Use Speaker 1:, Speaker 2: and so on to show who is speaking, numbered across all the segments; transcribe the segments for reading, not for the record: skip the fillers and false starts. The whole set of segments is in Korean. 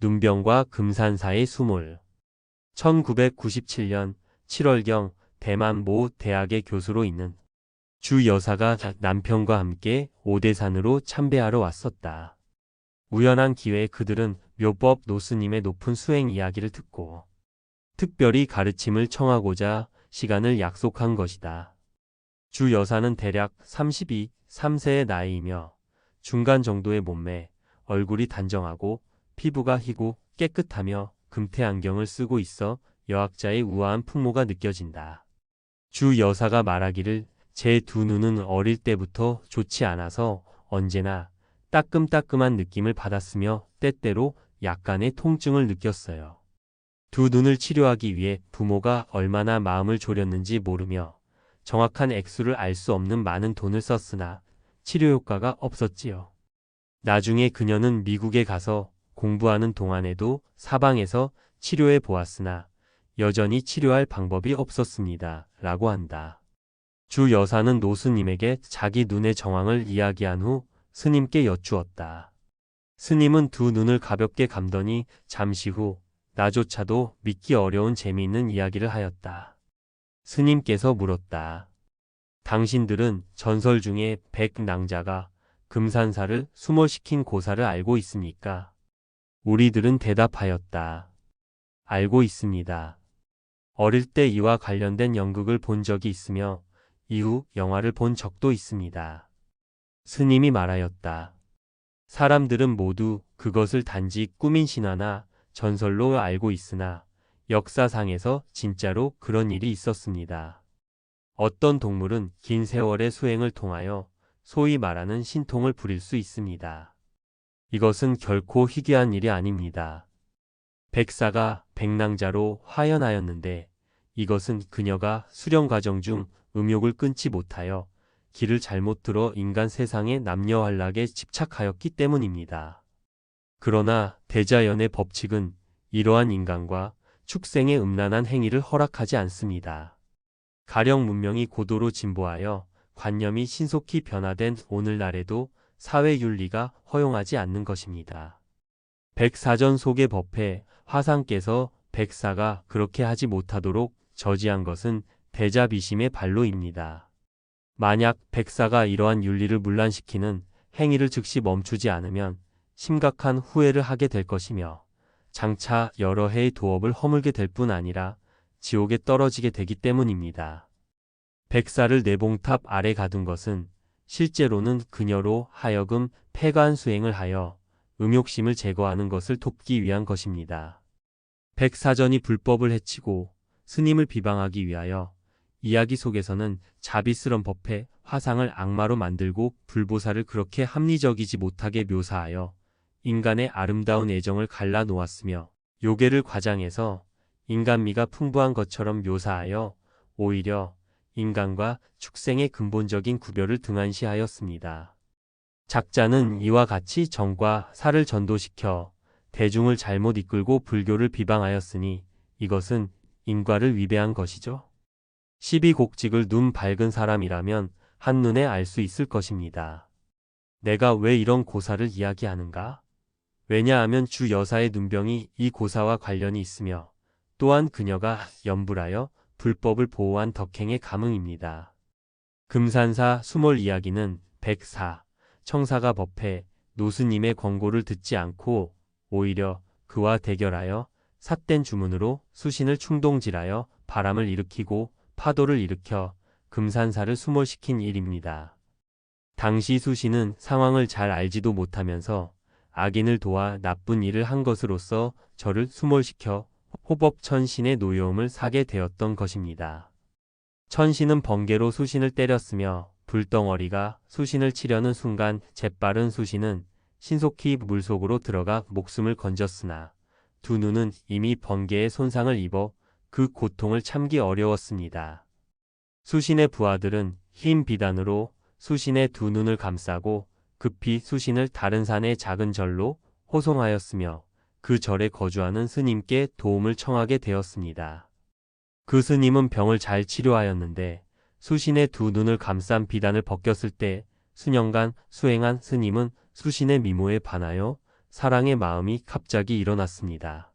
Speaker 1: 눈병과 금산사의 수몰. 1997년 7월경 대만 모 대학의 교수로 있는 주 여사가 남편과 함께 오대산으로 참배하러 왔었다. 우연한 기회에 그들은 묘법 노스님의 높은 수행 이야기를 듣고 특별히 가르침을 청하고자 시간을 약속한 것이다. 주 여사는 대략 32, 3세의 나이이며 중간 정도의 몸매, 얼굴이 단정하고 피부가 희고 깨끗하며 금태 안경을 쓰고 있어 여학자의 우아한 풍모가 느껴진다. 주 여사가 말하기를 제 두 눈은 어릴 때부터 좋지 않아서 언제나 따끔따끔한 느낌을 받았으며 때때로 약간의 통증을 느꼈어요. 두 눈을 치료하기 위해 부모가 얼마나 마음을 졸였는지 모르며 정확한 액수를 알 수 없는 많은 돈을 썼으나 치료 효과가 없었지요. 나중에 그녀는 미국에 가서 공부하는 동안에도 사방에서 치료해 보았으나 여전히 치료할 방법이 없었습니다. 라고 한다. 주 여사는 노스님에게 자기 눈의 정황을 이야기한 후 스님께 여쭈었다. 스님은 두 눈을 가볍게 감더니 잠시 후 나조차도 믿기 어려운 재미있는 이야기를 하였다. 스님께서 물었다. 당신들은 전설 중에 백낭자가 금산사를 수몰시킨 고사를 알고 있습니까? 우리들은 대답하였다. 알고 있습니다. 어릴 때 이와 관련된 연극을 본 적이 있으며 이후 영화를 본 적도 있습니다. 스님이 말하였다. 사람들은 모두 그것을 단지 꾸민 신화나 전설로 알고 있으나 역사상에서 진짜로 그런 일이 있었습니다. 어떤 동물은 긴 세월의 수행을 통하여 소위 말하는 신통을 부릴 수 있습니다. 이것은 결코 희귀한 일이 아닙니다. 백사가 백낭자로 화연하였는데 이것은 그녀가 수련 과정 중 음욕을 끊지 못하여 길을 잘못 들어 인간 세상의 남녀환락에 집착하였기 때문입니다. 그러나 대자연의 법칙은 이러한 인간과 축생의 음란한 행위를 허락하지 않습니다. 가령 문명이 고도로 진보하여 관념이 신속히 변화된 오늘날에도 사회윤리가 허용하지 않는 것입니다. 백사전 속의 법회 화상께서 백사가 그렇게 하지 못하도록 저지한 것은 대자비심의 발로입니다. 만약 백사가 이러한 윤리를 문란시키는 행위를 즉시 멈추지 않으면 심각한 후회를 하게 될 것이며 장차 여러 해의 도업을 허물게 될 뿐 아니라 지옥에 떨어지게 되기 때문입니다. 백사를 내봉탑 아래 가둔 것은 실제로는 그녀로 하여금 폐관 수행을 하여 음욕심을 제거하는 것을 돕기 위한 것입니다. 백사전이 불법을 해치고 스님을 비방하기 위하여 이야기 속에서는 자비스런 법회 화상을 악마로 만들고 불보살을 그렇게 합리적이지 못하게 묘사하여 인간의 아름다운 애정을 갈라 놓았으며 요괴를 과장해서 인간미가 풍부한 것처럼 묘사하여 오히려 인간과 축생의 근본적인 구별을 등한시하였습니다. 작자는 이와 같이 정과 사를 전도시켜 대중을 잘못 이끌고 불교를 비방하였으니 이것은 인과를 위배한 것이죠. 12곡직을 눈 밝은 사람이라면 한눈에 알 수 있을 것입니다. 내가 왜 이런 고사를 이야기하는가? 왜냐하면 주 여사의 눈병이 이 고사와 관련이 있으며 또한 그녀가 염불하여 불법을 보호한 덕행의 감흥입니다. 금산사 수몰 이야기는 백사, 청사가 법회, 노스님의 권고를 듣지 않고 오히려 그와 대결하여 삿된 주문으로 수신을 충동질하여 바람을 일으키고 파도를 일으켜 금산사를 수몰시킨 일입니다. 당시 수신은 상황을 잘 알지도 못하면서 악인을 도와 나쁜 일을 한 것으로서 저를 수몰시켜 호법천신의 노여움을 사게 되었던 것입니다. 천신은 번개로 수신을 때렸으며 불덩어리가 수신을 치려는 순간 재빠른 수신은 신속히 물속으로 들어가 목숨을 건졌으나 두 눈은 이미 번개의 손상을 입어 그 고통을 참기 어려웠습니다. 수신의 부하들은 흰 비단으로 수신의 두 눈을 감싸고 급히 수신을 다른 산의 작은 절로 호송하였으며 그 절에 거주하는 스님께 도움을 청하게 되었습니다. 그 스님은 병을 잘 치료하였는데 수신의 두 눈을 감싼 비단을 벗겼을 때 수년간 수행한 스님은 수신의 미모에 반하여 사랑의 마음이 갑자기 일어났습니다.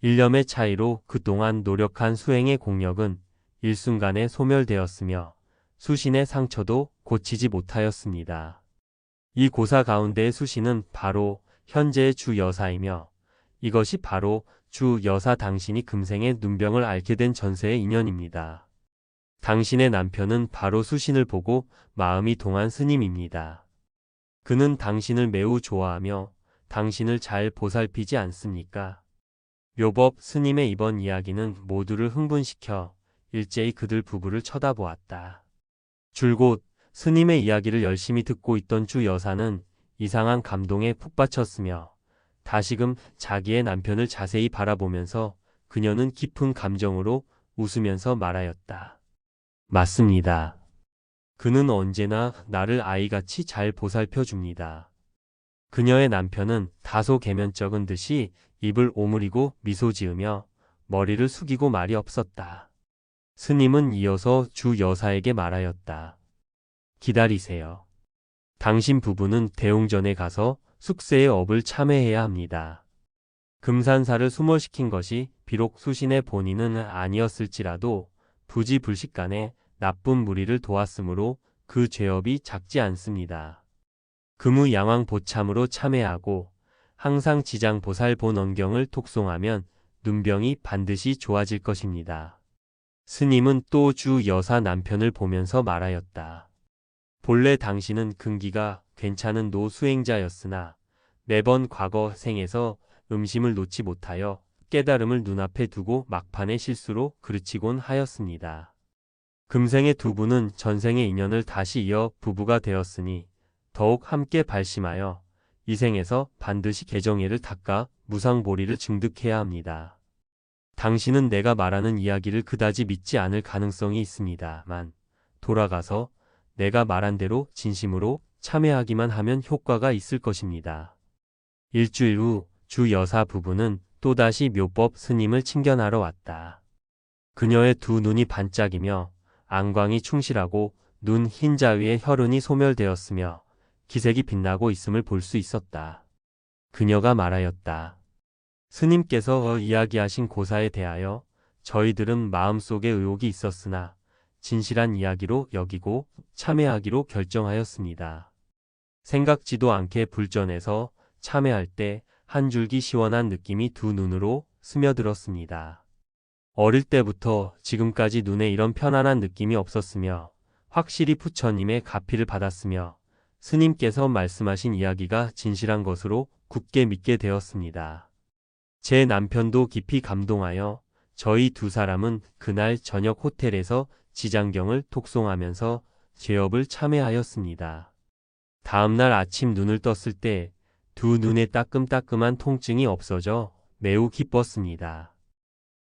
Speaker 1: 일념의 차이로 그동안 노력한 수행의 공력은 일순간에 소멸되었으며 수신의 상처도 고치지 못하였습니다. 이 고사 가운데의 수신은 바로 현재의 주 여사이며 이것이 바로 주 여사 당신이 금생의 눈병을 앓게 된 전세의 인연입니다. 당신의 남편은 바로 수신을 보고 마음이 동한 스님입니다. 그는 당신을 매우 좋아하며 당신을 잘 보살피지 않습니까? 묘법 스님의 이번 이야기는 모두를 흥분시켜 일제히 그들 부부를 쳐다보았다. 줄곧 스님의 이야기를 열심히 듣고 있던 주 여사는 이상한 감동에 푹 빠쳤으며 다시금 자기의 남편을 자세히 바라보면서 그녀는 깊은 감정으로 웃으면서 말하였다. 맞습니다. 그는 언제나 나를 아이같이 잘 보살펴 줍니다. 그녀의 남편은 다소 개면쩍은 듯이 입을 오므리고 미소 지으며 머리를 숙이고 말이 없었다. 스님은 이어서 주 여사에게 말하였다. 기다리세요. 당신 부부는 대웅전에 가서 숙세의 업을 참회해야 합니다. 금산사를 수몰시킨 것이 비록 수신의 본인은 아니었을지라도 부지불식간에 나쁜 무리를 도왔으므로 그 죄업이 작지 않습니다. 금우양왕보참으로 참회하고 항상 지장보살본원경을 독송하면 눈병이 반드시 좋아질 것입니다. 스님은 또 주 여사 남편을 보면서 말하였다. 본래 당신은 근기가 괜찮은 노수행자였으나 매번 과거 생에서 음심을 놓지 못하여 깨달음을 눈앞에 두고 막판의 실수로 그르치곤 하였습니다. 금생의 두 분은 전생의 인연을 다시 이어 부부가 되었으니 더욱 함께 발심하여 이 생에서 반드시 개정예를 닦아 무상보리를 증득해야 합니다. 당신은 내가 말하는 이야기를 그다지 믿지 않을 가능성이 있습니다만 돌아가서 내가 말한 대로 진심으로 참회하기만 하면 효과가 있을 것입니다. 일주일 후 주 여사 부부는 또다시 묘법 스님을 친견하러 왔다. 그녀의 두 눈이 반짝이며 안광이 충실하고 눈 흰자 위에 혈흔이 소멸되었으며 기색이 빛나고 있음을 볼 수 있었다. 그녀가 말하였다. 스님께서 이야기하신 고사에 대하여 저희들은 마음속에 의혹이 있었으나 진실한 이야기로 여기고 참회하기로 결정하였습니다. 생각지도 않게 불전에서 참회할 때 한 줄기 시원한 느낌이 두 눈으로 스며들었습니다. 어릴 때부터 지금까지 눈에 이런 편안한 느낌이 없었으며 확실히 부처님의 가피를 받았으며 스님께서 말씀하신 이야기가 진실한 것으로 굳게 믿게 되었습니다. 제 남편도 깊이 감동하여 저희 두 사람은 그날 저녁 호텔에서 지장경을 독송하면서 죄업을 참회하였습니다. 다음날 아침 눈을 떴을 때 두 눈에 따끔따끔한 통증이 없어져 매우 기뻤습니다.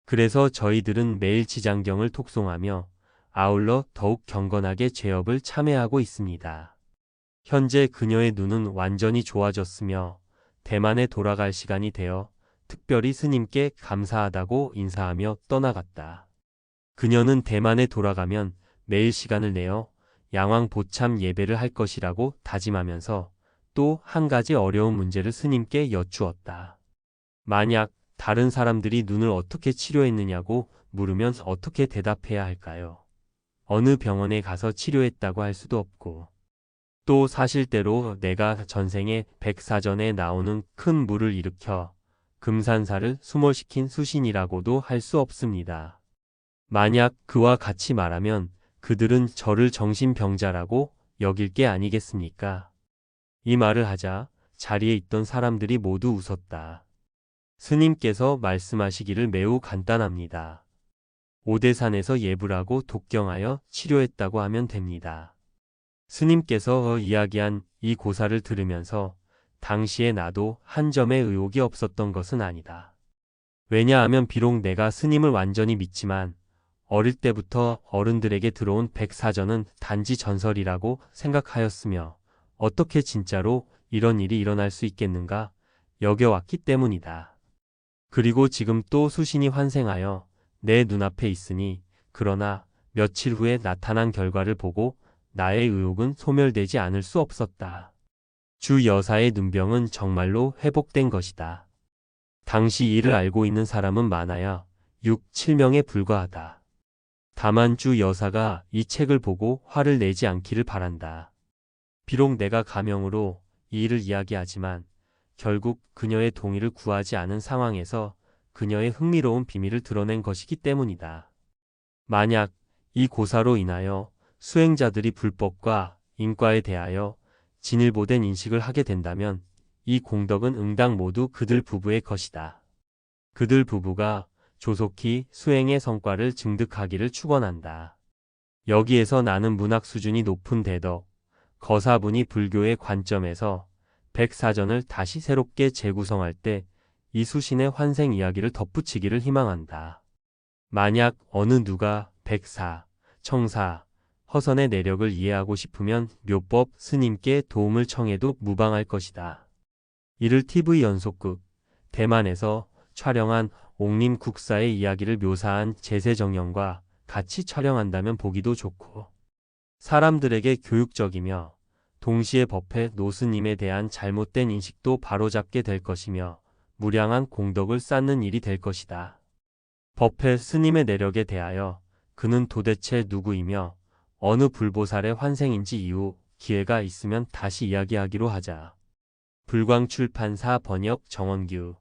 Speaker 1: 그래서 저희들은 매일 지장경을 독송하며 아울러 더욱 경건하게 죄업을 참회하고 있습니다. 현재 그녀의 눈은 완전히 좋아졌으며 대만에 돌아갈 시간이 되어 특별히 스님께 감사하다고 인사하며 떠나갔다. 그녀는 대만에 돌아가면 매일 시간을 내어 양왕보참 예배를 할 것이라고 다짐하면서 또 한 가지 어려운 문제를 스님께 여쭈었다. 만약 다른 사람들이 눈을 어떻게 치료했느냐고 물으면 어떻게 대답해야 할까요? 어느 병원에 가서 치료했다고 할 수도 없고 또 사실대로 내가 전생에 백사전에 나오는 큰 물을 일으켜 금산사를 수몰시킨 수신이라고도 할 수 없습니다. 만약 그와 같이 말하면 그들은 저를 정신병자라고 여길 게 아니겠습니까? 이 말을 하자 자리에 있던 사람들이 모두 웃었다. 스님께서 말씀하시기를 매우 간단합니다. 오대산에서 예불하고 독경하여 치료했다고 하면 됩니다. 스님께서 이야기한 이 고사를 들으면서 당시에 나도 한 점의 의혹이 없었던 것은 아니다. 왜냐하면 비록 내가 스님을 완전히 믿지만 어릴 때부터 어른들에게 들어온 백사전은 단지 전설이라고 생각하였으며 어떻게 진짜로 이런 일이 일어날 수 있겠는가 여겨왔기 때문이다. 그리고 지금 또 수신이 환생하여 내 눈앞에 있으니 그러나 며칠 후에 나타난 결과를 보고 나의 의혹은 소멸되지 않을 수 없었다. 주 여사의 눈병은 정말로 회복된 것이다. 당시 이를 알고 있는 사람은 많아야 6, 7명에 불과하다. 다만 주 여사가 이 책을 보고 화를 내지 않기를 바란다. 비록 내가 가명으로 이 일을 이야기하지만 결국 그녀의 동의를 구하지 않은 상황에서 그녀의 흥미로운 비밀을 드러낸 것이기 때문이다. 만약 이 고사로 인하여 수행자들이 불법과 인과에 대하여 진일보된 인식을 하게 된다면 이 공덕은 응당 모두 그들 부부의 것이다. 그들 부부가 조속히 수행의 성과를 증득하기를 축원한다. 여기에서 나는 문학 수준이 높은 대덕, 거사분이 불교의 관점에서 백사전을 다시 새롭게 재구성할 때 이 수신의 환생 이야기를 덧붙이기를 희망한다. 만약 어느 누가 백사, 청사, 허선의 내력을 이해하고 싶으면 묘법 스님께 도움을 청해도 무방할 것이다. 이를 TV 연속극, 대만에서 촬영한 옥림 국사의 이야기를 묘사한 제세정연과 같이 촬영한다면 보기도 좋고, 사람들에게 교육적이며 동시에 법회 노스님에 대한 잘못된 인식도 바로잡게 될 것이며 무량한 공덕을 쌓는 일이 될 것이다. 법회 스님의 내력에 대하여 그는 도대체 누구이며 어느 불보살의 환생인지 이후 기회가 있으면 다시 이야기하기로 하자. 불광출판사 번역 정원규